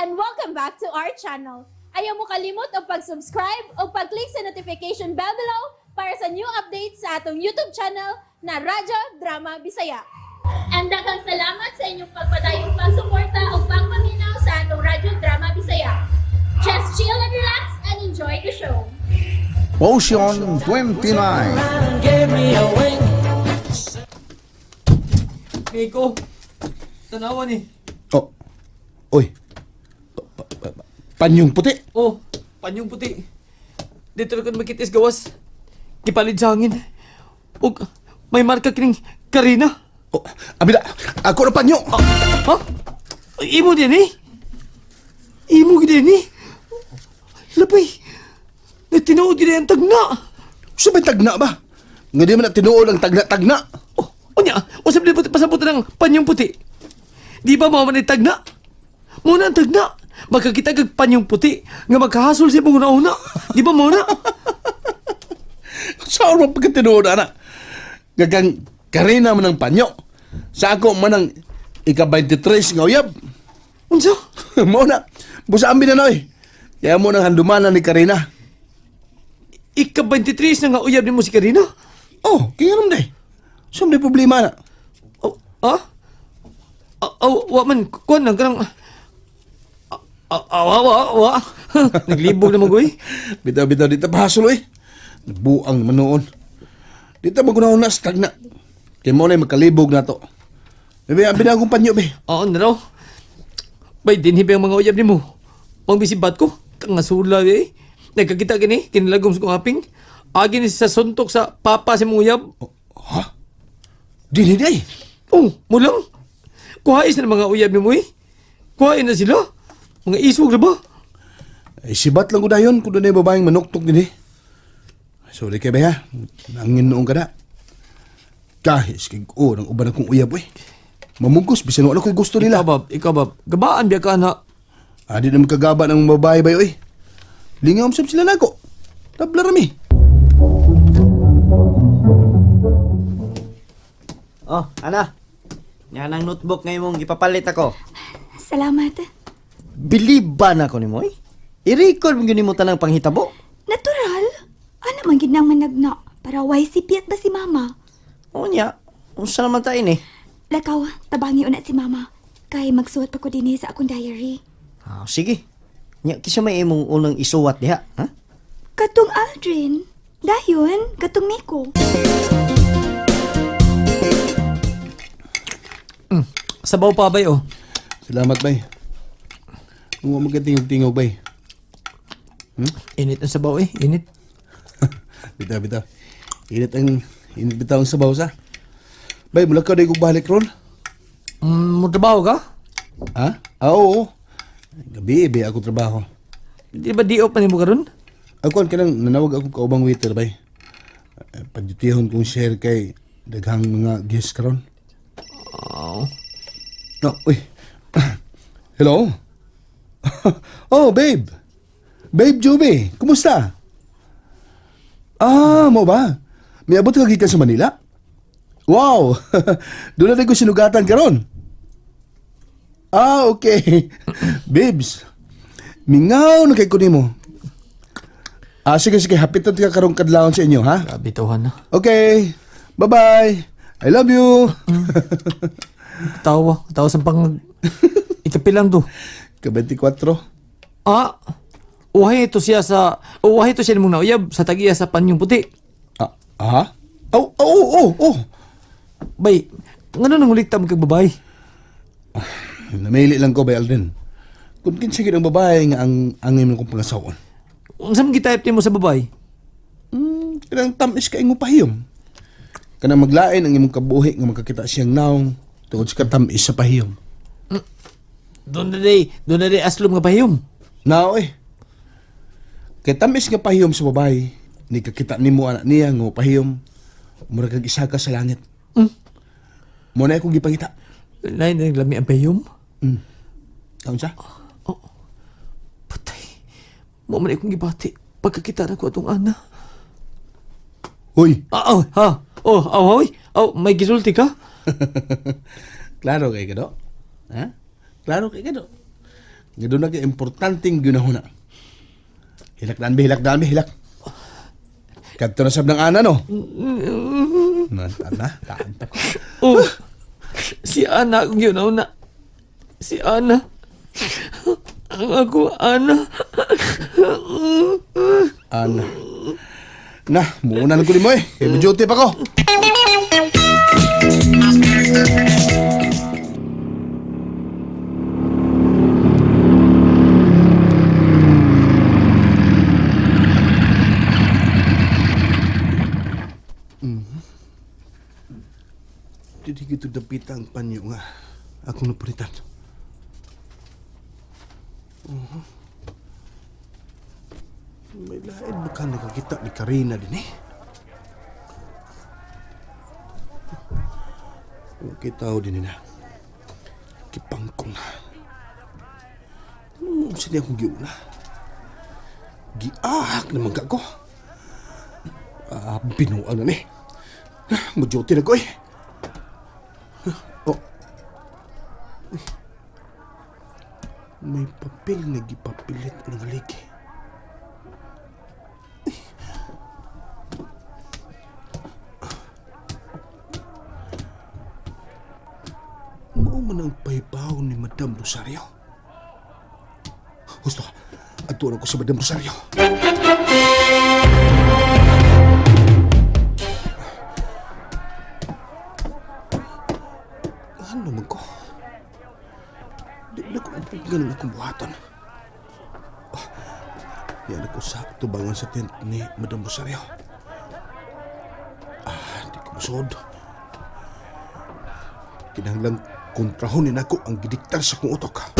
and welcome back to our channel. Ayaw mo kalimot o pag-subscribe o pag-click sa notification bell below para sa new updates sa atong YouTube channel na Radyo Drama Bisaya. And daghang salamat sa inyong pagpadayong pagsuporta o pagpaminaw sa atong Radyo Drama Bisaya. Just chill and relax and enjoy the show. Potion 29. Miko, tanawan eh. Oh. Oy. Panyong puti. Oh, panyong puti. Dito na ko makitis gawas. Kipalid sa hangin. O, may marka kining Karina. Oh, abida. Ako na panyo. Ha? Imo din eh? Imo din eh? Lapay. Natinood din ang tagna. Sabay tagna ba? Nga di man na tinuod ang tagna-tagna. Oh, onya, usap din pasabot ng panyong puti. Di ba mga manay tagna? Muna ang tagna. Magkakita kag panyong puti nga magkahasol siya mong una. Di ba muna? Saan mo pagkatinuod, anak? Gagang Karina man ang panyo. Sa ako man ang ika-23 nga uyab. Unsa? Mo na. Busa ambi na noy. Kaya mo nang handumanan ni Karina. Ika-23 na nga uyab ni mo si Karina? Oh, kaya naman day. Saan may problema na? Oh, ha? Wa man, kuwan lang, karang... Wa. Naglibog na magoy. Bitaw-bitaw dito bahasol eh. Buang manoon. Dito magunahon na sa tagna. Kaya mo na magkalibog na to. Bebe, ambi na akong panyo, be. Oo na raw. Bay, dinhibi ang mga uyab ni mo. Pang bisibat ko, kang asula eh. Nagkakita gini, kinilagom sa kong aping. Agin sa suntok sa papa si mong uyab. Ha? Dili day. Oh, mulang. Kuhais na mga uyab ni mo eh. Kuhain na sila. Mga iswag na ba? Ay, sibat lang ko dayon kung doon ay babaeng manuktok din eh. Sorry kay be ha. Nangin noong ka na. Kahit kay ko ng uban akong uyab eh. Mamugos, bisan wala ko'y gusto nila. Ikaw bab. Gabaan biya ka na. Di na magkagaba ng babae ba eh. Lingaw sab sila nako. Tabla rami. Oh, ana. Yan ang notebook ngayon mong ipapalit ako. Salamat. Biliban ako ni Moy. I-record mo yun mo tanang panghitabo. Natural? Ano man gid nang managna? Para why si Piat ba si Mama? O niya, unsa naman tayo ni? Lakaw, tabangi una si Mama. Kay magsuot pa ko din sa akong diary. Ah, sige. Nya, kisa may imong unang isuwat diha, ha? Katong Aldrin. Dayon, katong Miko. Sabaw pa bay oh. Salamat bay. Huwag magkatingog-tingog bay. Init ang sabaw eh. Init. Bitaw. Init bitaw ang sabaw sa. Bay, mula ka na yung balik ron. Trabaho ka? Ha? Oo. Gabi, be ako trabaho. Di ba di off pa ni mo karon? Ako ka nang nanawag ako kaubang waiter bay. Padyutihon kong share kay daghang mga guest karon. Oh. No, uy. Hello? Oh, babe. Babe Juby, kumusta? Mo ba? May abot ka gikan sa Manila? Wow! Doon na ko sinugatan karon. Okay. Babes, mingaw na kay kunimo. Sige, hapitot ka karong kadlawon sa inyo, ha? Bituhan na. Okay. Bye-bye. I love you. Tawa sa pang... Ikapilang to. Ka-24. Uhay ito siya mong nauyab sa tagiya sa panyong puti. Ha? Oh. Bay, ngano nang ulit tam kag babae? Namili lang ko ba, Alden? Kung kinsagin ang babae nga ang angin kong pangasawon. Unsa man gitayap mo sa babae? Kanang tamis ka ingong pahiyom. Kanang maglain ang imong kabuhi nga makakita siyang naong tungod sa katamis sa pahiyom. Doon na day aslom nga pahiyom. Now kay tamis nga pahiyom sa babae, ni kakita nimo anak niya nga pahiyom, murag kag isa ka sa langit. Mo na akong gipangita. Lain na lami ang pahiyom. Taon siya? Patay. Mo man akong gibati pagkakita na ko atong ana. Hoy! May gisulti ka? Klaro kay kado? Ha? Klaro kay kado? Nga doon na kay importanteng ginahuna. Hilak daan, hilak. Kadto na sab ng ana, no? Nantan na, taanta ko. Oh, si Ana kung yun na. Si Ana. Ang ako, Ana. Ana. Na, muna lang ko ni mo eh. Kaya duty pa ko. Didi gitu dapit ang panyo nga. Ako napuritan. May lain baka nakakita ni Karina din eh. Kita din na. Kipangkong na. Ano sini akong giuna? Giahak naman ka ko. Binuang na ni. Majuti na ko eh. Oh. May papel na gipapilit ang haligi. Mao man ang paypaw ni Madam Rosario. Gusto, aturan ko si Madam Rosario. Ano naman ko? Di na ko ganun akong buhatan. Yan ako sa tubangan sa tent ni Madam Rosario. Di ko masod. Kinahanglang kontrahonin ako ang gidiktar sa kong utok.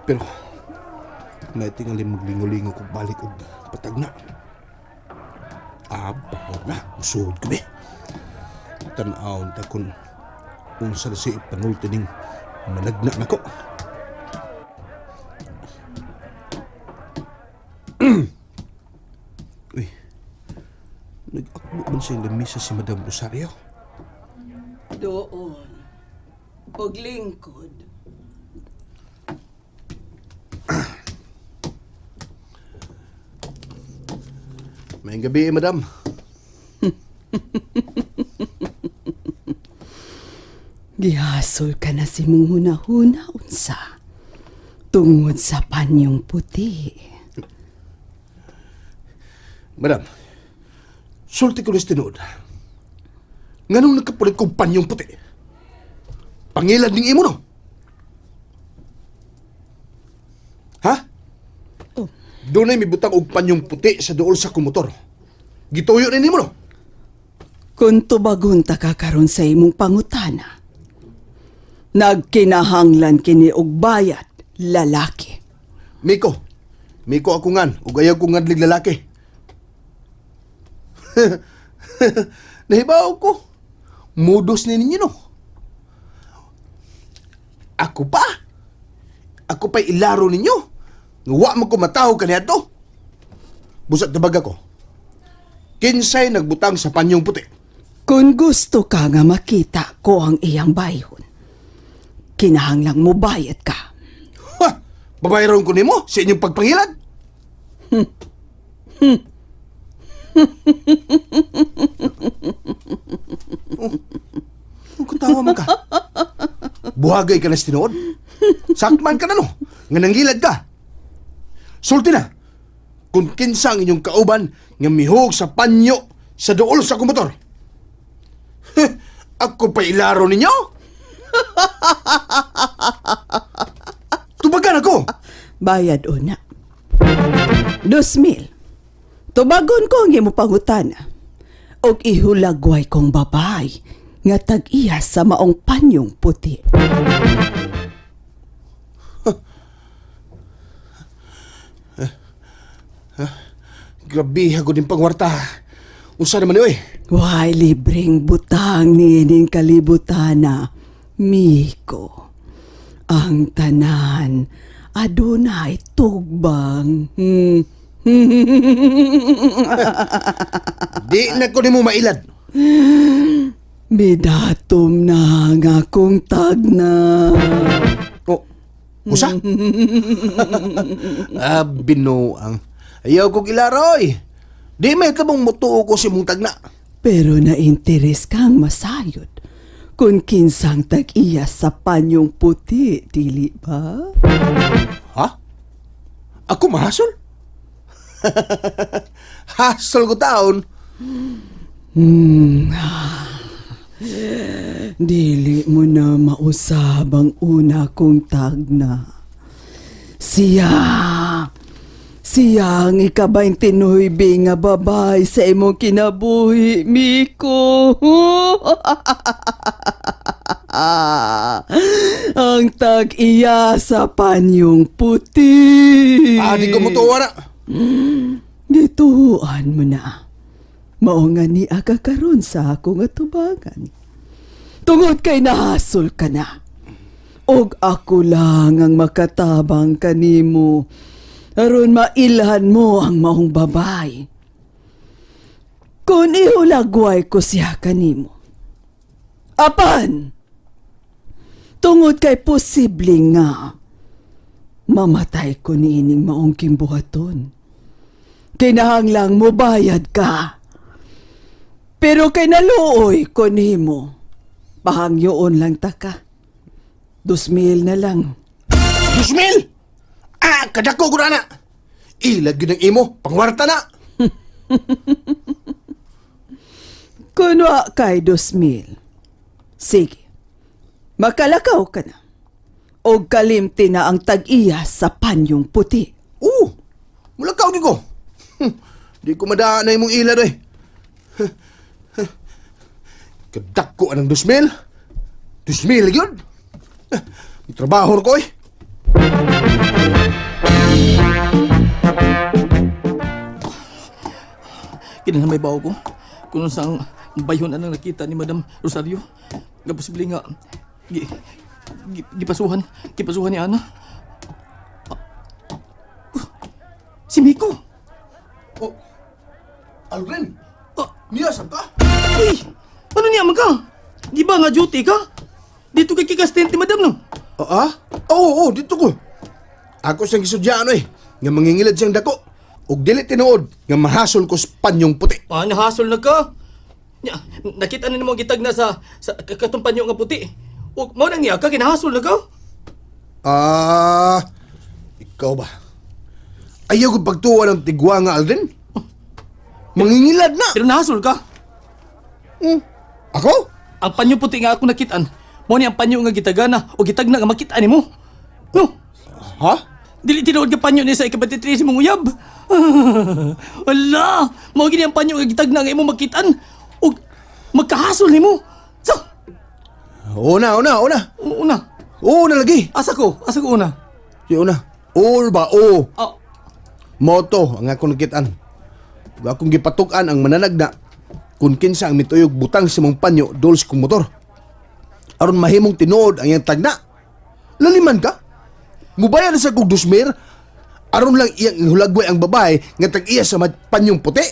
Pero, may tingali maglingo-lingo kong balik og patag na. Bakaw na, musuod ko be. Tanawon ta kung unsa si panulti ning managna na ko. Uy, nag-akbo man siyang lamisa si Madam Rosario. Doon. Paglingkod. May gabi, Madam. Gihasol ka na si mong hunahuna unsa. Tungod sa panyong puti. Madam, sulti ko rin tinood. Nganong nagkapulit kong panyong puti? Pangilan ng imo, no? Ha? Oh. Doon ay may butang og panyong puti sa dool sa kumotor. Gituyo rin imo, no? Kung tubagon ta ka karon sa imong pangutana, nagkinahanglan kini og bayad lalaki. Miko ako ngan, ug ayaw ko ngadlig lalaki. Nahibaw ko. Modus ni ninyo, no? Ako pa? Ako pa ilaro ninyo? Wa mo ko mataho kaniya to? Busat na baga ko. Kinsay nagbutang sa panyong puti? Kung gusto ka nga makita ko ang iyang bayhon, kinahanglang mo bayad ka. Ha! Babayaran ko nimo sa inyong pagpangilad? Kung kutawa man ka. Buhagay ka na sa tinood. Sakman ka na, no? Nga nanggilad ka. Sulti na. Kung kinsa ang inyong kauban nga mihog sa panyo sa dool sa kumotor. Ako pa ilaro ninyo? Tubagan ako. Bayad una. 2,000. Tubagon ko ang imo pangutana. Og ihulagway kong babay nga tag-iya sa maong panyong puti. Grabe, ako din pangwarta. Unsa naman yun eh? Why libreng butang nining kalibutana, Miko. Ang tanan, adunay tugbang. Di na ko ni mo mailad. Bidatom na nga kong tagna. Oh, usa? Binuang. Ayaw ko kilaroy. Di may tabong mutuo ko si mong tagna. Pero nainteres kang masayod kung kinsang tag-iya sa panyong puti, dili ba? Ha? Ako mahasol? Hasol ko taon. Dili mo na mausabang una kong tagna. Siya ang ika-29 nga babay sa imong kinabuhi, Miko. Ang tag-iya sa panyong puti. Di ko mutuwa na. Gituan mo na. Mao nga ni aga karon sa akong atubangan. Tungod kay nahasol ka na. Og ako lang ang makatabang kanimo. Aron mailhan mo ang maong babay. Kung ihulagway ko siya kanimo. Apan! Tungod kay posible nga mamatay ko ni ining maong kimbuhaton. Kinahanglang mo bayad ka. Pero kay naluoy ko nimo. Pahangyoon lang ta ka. 2,000 na lang. 2,000! Kadako ko na. Ilag yun ang imo, pangwarta na. Kunwa kay 2,000. Sige. Makalakaw ka na. O kalimti na ang tag-iya sa panyong puti. Mulakaw di ko. Di ko madaan na imong ilad eh. Kadako anang 2,000. 2,000 yun. May trabaho ko eh. Kailan na may bawo ko? Kung saan bayon ang nakita ni Madam Rosario. Nga posible nga, gipasuhan ni Ana. Si Miko! Oh, Alvin, Ah, niyasan ka? uy! Ano niya ka? Di ba nga duty ka? Dito kay kikastente, Madam, no? Oo, dito ko. Ako siyang gisudyano eh. Nga mangingilad siyang dako. Ug dili tinuod nga mahasol ko sa panyong puti. Nahasol na ka? Nakita na mo gitag na sa katong panyo nga puti. O, mao nang niya ka, kinahasol na ka? Ikaw ba? Ayaw ko pagtuwa ng tigwa nga, Alden. Mangingilad na. Pero nahasol ka. Ako? Ang panyo puti nga ako nakitaan. Mo ni ang panyo nga gitagana o gitag na nga makitaan nimo. No? Ha? Dili tinuod ka panyo ni sa ikabatitriz mong uyab. Wala! Mao gini ang panyo nga gitag na nga imo makitaan o magkahasol nimo. So, Una. una. Lagi. Asa ko una. Si una. Or ba? O. Ah, Moto ang akong nakitaan. Ug akong gipatukan ang mananagna kung kinsa ang mituyog butang sa mong panyo dols kong motor. Aron mahimong tinuod ang iyang tagna. Laliman ka? Mubayan na sa kong 2,000 aron lang iyang hulagway ang babae nga tag-iya sa panyong puti.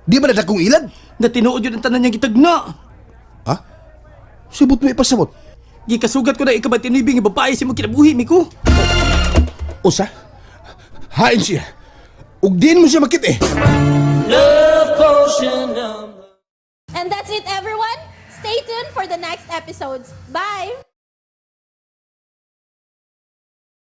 Di ba na dakong ilad? na tinuod yun ang tanan niyang gitagna. Ha? Sibot mo ipasabot. Gikasugat ko na ikabatinibing nga babae si mo kinabuhi, Miko. Usa? Hain siya. Ug din mo siya makit eh. And that's it, everyone. Stay tuned for the next episodes. Bye!